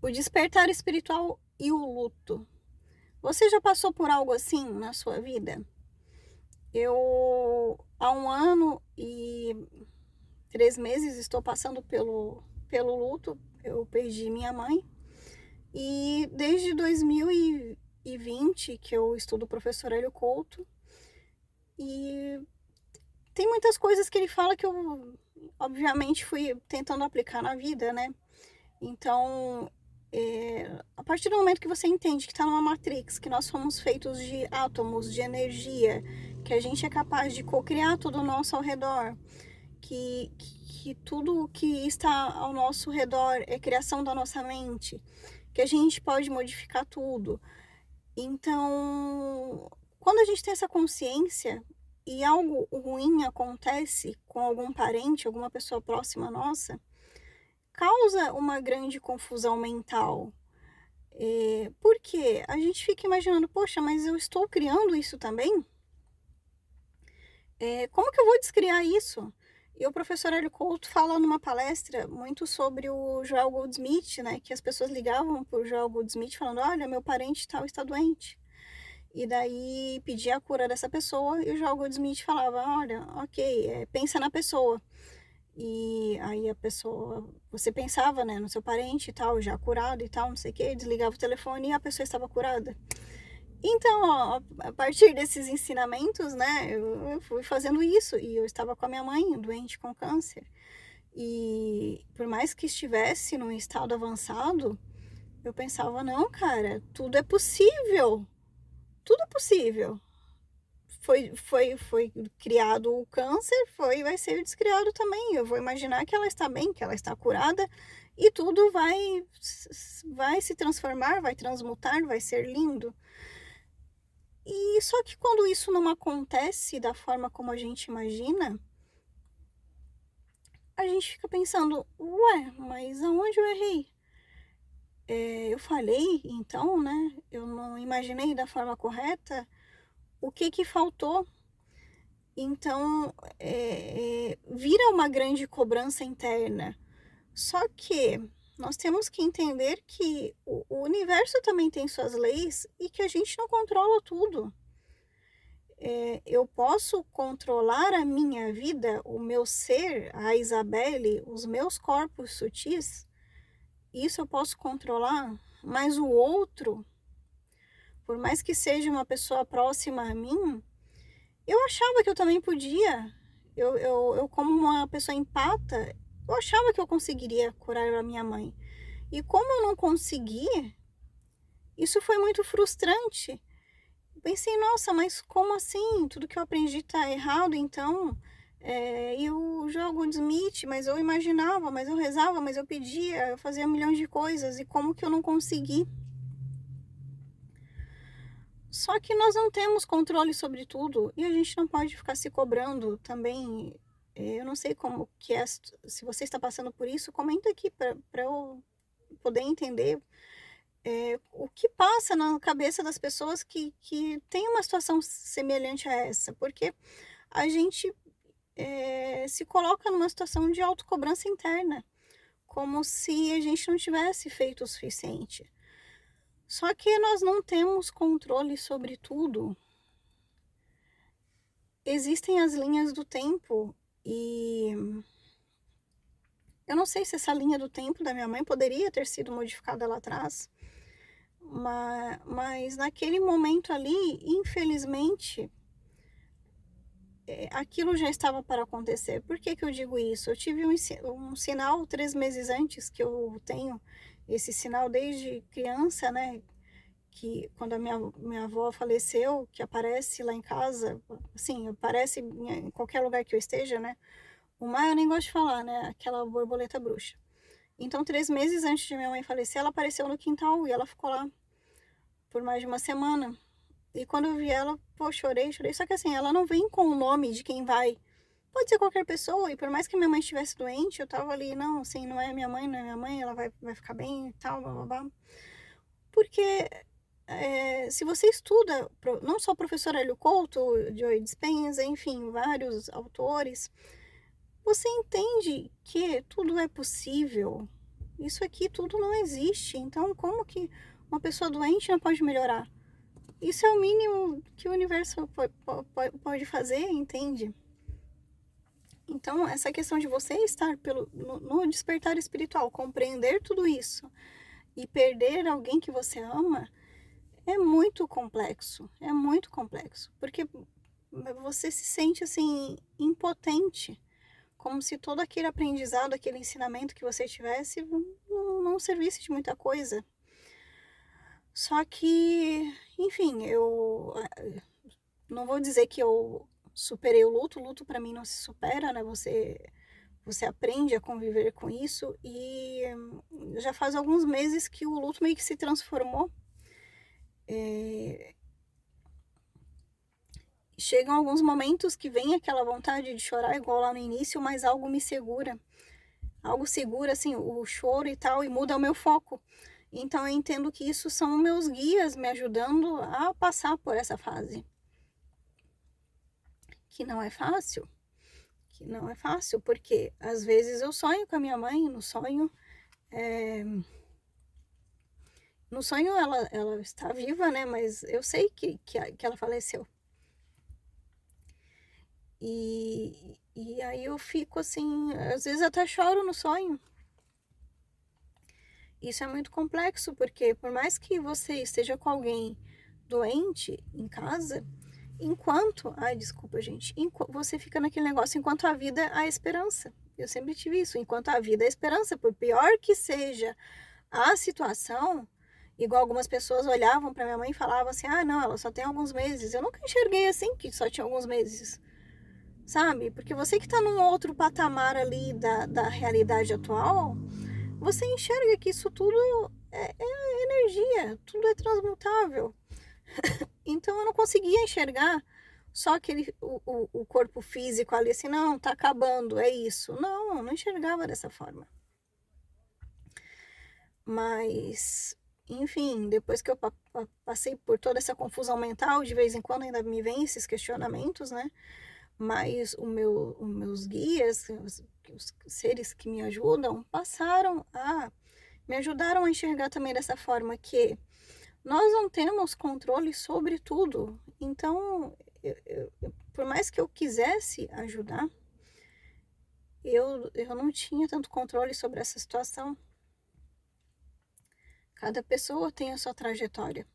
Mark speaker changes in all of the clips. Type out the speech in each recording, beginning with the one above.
Speaker 1: O despertar espiritual e o luto. Você já passou por algo assim na sua vida? Eu, há 1 ano e 3 meses, estou passando pelo luto. Eu perdi minha mãe. E desde 2020 que eu estudo o professor Hélio Couto. E tem muitas coisas que ele fala que eu, obviamente, fui tentando aplicar na vida, né? Então, a partir do momento que você entende que está numa matrix, que nós somos feitos de átomos, de energia, que a gente é capaz de co-criar tudo ao nosso ao redor, que tudo que está ao nosso redor é criação da nossa mente, que a gente pode modificar tudo. Então, quando a gente tem essa consciência e algo ruim acontece com algum parente, alguma pessoa próxima nossa, causa uma grande confusão mental. Porque a gente fica imaginando, poxa, mas eu estou criando isso também? Como que eu vou descriar isso? E o professor Hélio Couto fala numa palestra muito sobre o Joel Goldsmith, né? Que as pessoas ligavam para o Joel Goldsmith falando, olha, meu parente tal está doente. E daí pedia a cura dessa pessoa e o Joel Goldsmith falava, olha, ok, pensa na pessoa. E aí a pessoa, você pensava, né, no seu parente e tal, já curado e tal, não sei o quê, desligava o telefone e a pessoa estava curada. Então, ó, a partir desses ensinamentos, né, eu fui fazendo isso e eu estava com a minha mãe, doente com câncer. E por mais que estivesse num estado avançado, eu pensava, não, cara, tudo é possível. Tudo é possível. Foi criado o câncer, vai ser descriado também. Eu vou imaginar que ela está bem, que ela está curada e tudo vai se transformar, vai transmutar, vai ser lindo. E só que quando isso não acontece da forma como a gente imagina, a gente fica pensando, ué, mas aonde eu errei? Eu falei, então, né? Eu não imaginei da forma correta. O que faltou? Então, vira uma grande cobrança interna. Só que nós temos que entender que o universo também tem suas leis e que a gente não controla tudo. Eu posso controlar a minha vida, o meu ser, a Isabelle, os meus corpos sutis, isso eu posso controlar, mas o outro, por mais que seja uma pessoa próxima a mim, eu achava que eu também podia. Eu como uma pessoa empata, eu achava que eu conseguiria curar a minha mãe. E como eu não consegui, isso foi muito frustrante. Eu pensei, nossa, mas como assim? Tudo que eu aprendi está errado, então. Eu jogo Smith, mas eu imaginava, mas eu rezava, mas eu pedia, eu fazia milhões de coisas. E como que eu não consegui? Só que nós não temos controle sobre tudo e a gente não pode ficar se cobrando também. Eu não sei como que é, se você está passando por isso, comenta aqui para eu poder entender o que passa na cabeça das pessoas que têm uma situação semelhante a essa, porque a gente se coloca numa situação de autocobrança interna, como se a gente não tivesse feito o suficiente. Só que nós não temos controle sobre tudo. Existem as linhas do tempo e eu não sei se essa linha do tempo da minha mãe poderia ter sido modificada lá atrás, mas naquele momento ali, infelizmente, aquilo já estava para acontecer. Por que eu digo isso? Eu tive um sinal 3 meses antes, que eu tenho esse sinal desde criança, né? Que quando a minha avó faleceu, que aparece lá em casa, assim, aparece em qualquer lugar que eu esteja, né? O mar eu nem gosto de falar, né? Aquela borboleta bruxa. Então, 3 meses antes de minha mãe falecer, ela apareceu no quintal e ela ficou lá por mais de uma semana. E quando eu vi ela, pô, chorei, chorei. Só que assim, ela não vem com o nome de quem vai. Pode ser qualquer pessoa. E por mais que minha mãe estivesse doente, eu tava ali, não, assim, não é minha mãe, não é minha mãe, ela vai ficar bem e tal, blá, blá, blá. Porque se você estuda, não só o professor Hélio Couto, Joe Dispenza, enfim, vários autores, você entende que tudo é possível. Isso aqui tudo não existe. Então, como que uma pessoa doente não pode melhorar? Isso é o mínimo que o universo pode fazer, entende? Então, essa questão de você estar no despertar espiritual, compreender tudo isso e perder alguém que você ama, é muito complexo, porque você se sente assim impotente, como se todo aquele aprendizado, aquele ensinamento que você tivesse não servisse de muita coisa. Só que, enfim, eu não vou dizer que eu superei o luto para mim não se supera, né? Você aprende a conviver com isso e já faz alguns meses que o luto meio que se transformou. Chegam alguns momentos que vem aquela vontade de chorar igual lá no início, mas algo me segura. Algo segura, assim, o choro e tal, e muda o meu foco. Então eu entendo que isso são meus guias me ajudando a passar por essa fase. Que não é fácil. Que não é fácil, porque às vezes eu sonho com a minha mãe, no sonho ela está viva, né? Mas eu sei que ela faleceu. E aí eu fico assim, às vezes até choro no sonho. Isso é muito complexo, porque por mais que você esteja com alguém doente em casa, enquanto, ai, desculpa, gente, você fica naquele negócio, enquanto a vida há esperança. Eu sempre tive isso, enquanto a vida há esperança, por pior que seja a situação, igual algumas pessoas olhavam para minha mãe e falavam assim: ah, não, ela só tem alguns meses. Eu nunca enxerguei assim, que só tinha alguns meses, sabe? Porque você que tá num outro patamar ali da realidade atual, você enxerga que isso tudo é energia, tudo é transmutável. Então eu não conseguia enxergar só o corpo físico ali assim, não, tá acabando, é isso. Não, eu não enxergava dessa forma. Mas, enfim, depois que eu passei por toda essa confusão mental, de vez em quando ainda me vem esses questionamentos, né? Mas os meus guias, os seres que me ajudam, me ajudaram a enxergar também dessa forma que nós não temos controle sobre tudo. Então, por mais que eu quisesse ajudar, eu não tinha tanto controle sobre essa situação. Cada pessoa tem a sua trajetória.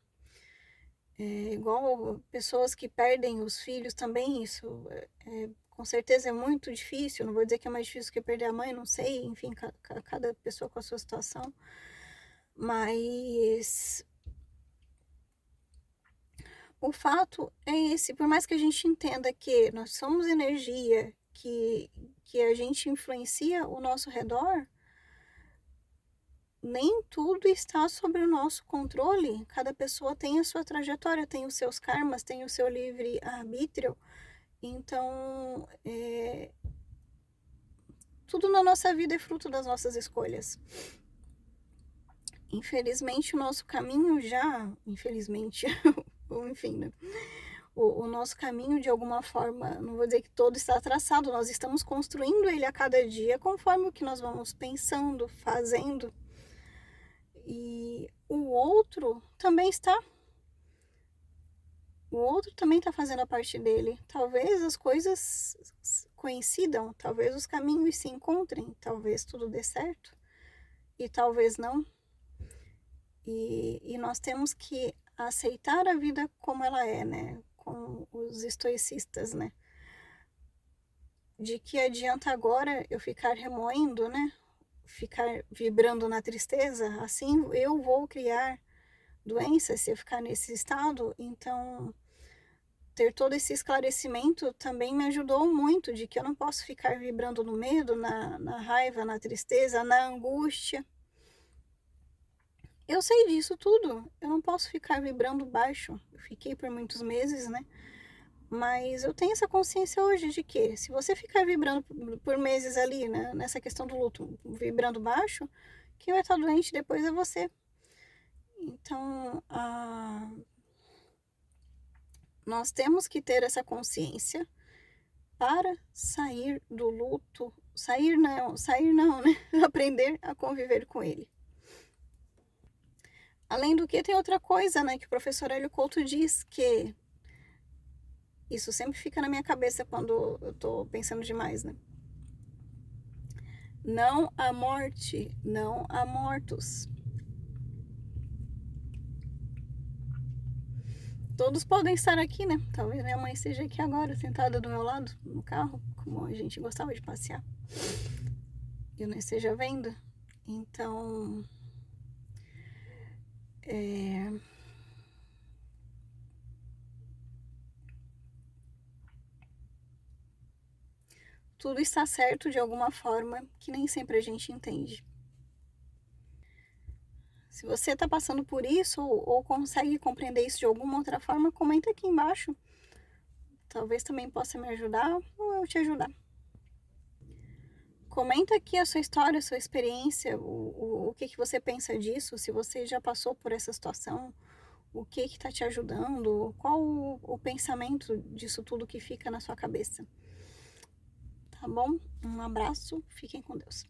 Speaker 1: Igual pessoas que perdem os filhos também, isso com certeza é muito difícil. Não vou dizer que é mais difícil que perder a mãe, não sei, enfim, cada pessoa com a sua situação. Mas o fato é esse, por mais que a gente entenda que nós somos energia, que a gente influencia o nosso redor, nem tudo está sobre o nosso controle. Cada pessoa tem a sua trajetória, tem os seus karmas, tem o seu livre-arbítrio. Então, tudo na nossa vida é fruto das nossas escolhas. Infelizmente, o nosso caminho infelizmente, enfim, né? O nosso caminho, de alguma forma, não vou dizer que todo está traçado, nós estamos construindo ele a cada dia, conforme o que nós vamos pensando, fazendo. E o outro também está. O outro também está fazendo a parte dele. Talvez as coisas coincidam, talvez os caminhos se encontrem, talvez tudo dê certo e talvez não. E nós temos que aceitar a vida como ela é, né? Com os estoicistas, né? De que adianta agora eu ficar remoendo, né? Ficar vibrando na tristeza, assim eu vou criar doenças se eu ficar nesse estado. Então, ter todo esse esclarecimento também me ajudou muito, de que eu não posso ficar vibrando no medo, na raiva, na tristeza, na angústia. Eu sei disso tudo, eu não posso ficar vibrando baixo. Eu fiquei por muitos meses, né? Mas eu tenho essa consciência hoje de que se você ficar vibrando por meses ali, né, nessa questão do luto, vibrando baixo, quem vai estar doente depois é você. Então, nós temos que ter essa consciência para sair do luto sair não, né? Aprender a conviver com ele. Além do que, tem outra coisa, né, que o professor Hélio Couto diz, que isso sempre fica na minha cabeça quando eu tô pensando demais, né? Não há morte, não há mortos. Todos podem estar aqui, né? Talvez minha mãe esteja aqui agora, sentada do meu lado, no carro, como a gente gostava de passear. Eu não esteja vendo. Então, tudo está certo de alguma forma que nem sempre a gente entende. Se você está passando por isso ou consegue compreender isso de alguma outra forma, comenta aqui embaixo. Talvez também possa me ajudar ou eu te ajudar. Comenta aqui a sua história, a sua experiência, o que você pensa disso, se você já passou por essa situação, o que está te ajudando, qual o pensamento disso tudo que fica na sua cabeça. Tá bom? Um abraço, fiquem com Deus.